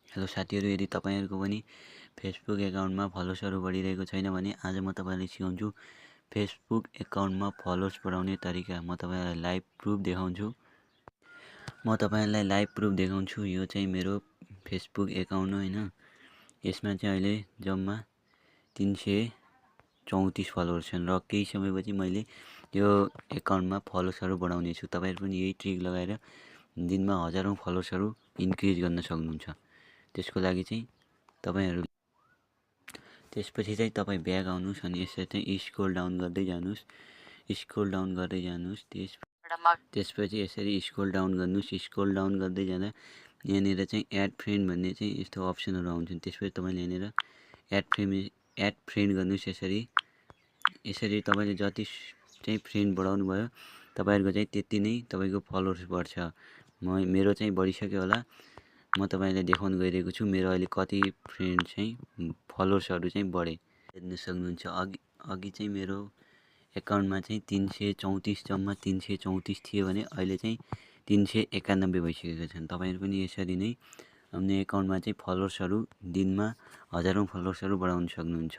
Hello साथीहरू, यदि तपाईँहरूको पनि फेसबुक एकाउन्टमा फलोवर्सहरू बढिरहेको छैन भने आज म तपाईँलाई सिकाउँछु फेसबुक एकाउन्टमा फलोवर्स बढाउने तरिका। म तपाईँलाई लाइभ प्रुफ देखाउँछु। यो चाहिँ मेरो फेसबुक एकाउन्ट हो होइन। यसमा चाहिँ अहिले जम्मा 334 फलोवर्स छन् र केही समयपछि मैले यो एकाउन्टमा फलोवर्सहरू बढाउने छु। तपाईँहरू पनि यही ट्रिक लगाएर दिनमा हजारौँ फलोवर्सहरू इन्क्रिज गर्न सक्नुहुन्छ। त्यसको लागि चाहिँ तपाईँहरू त्यसपछि चाहिँ तपाईँ ब्याक आउनुहोस् अनि यसरी चाहिँ स्क्रोल डाउन गर्दै जानुहोस्। त्यसपछि यसरी स्क्रोल डाउन गर्दै जाँदा यहाँनिर चाहिँ एड फ्रेन्ड भन्ने चाहिँ यस्तो अप्सनहरू आउँछन्। त्यसपछि तपाईँले यहाँनिर एड फ्रेन्ड गर्नुहोस्। यसरी तपाईँले जति चाहिँ फ्रेन्ड बढाउनु भयो तपाईँहरूको चाहिँ त्यति नै तपाईँको फलोवर्स बढ्छ। मेरो चाहिँ बढिसक्यो होला। म तपाईँलाई देखाउन गइरहेको छु मेरो अहिले कति फ्रेन्ड चाहिँ फलोवर्सहरू चाहिँ बढे हेर्न सक्नुहुन्छ। अघि चाहिँ मेरो एकाउन्टमा चाहिँ 334 जम्मा 334 थियो भने अहिले चाहिँ 391 भइसकेका छन्। तपाईँहरू पनि यसरी नै आफ्नो एकाउन्टमा चाहिँ फलोवर्सहरू दिनमा हजारौँ फलोवर्सहरू बढाउन सक्नुहुन्छ।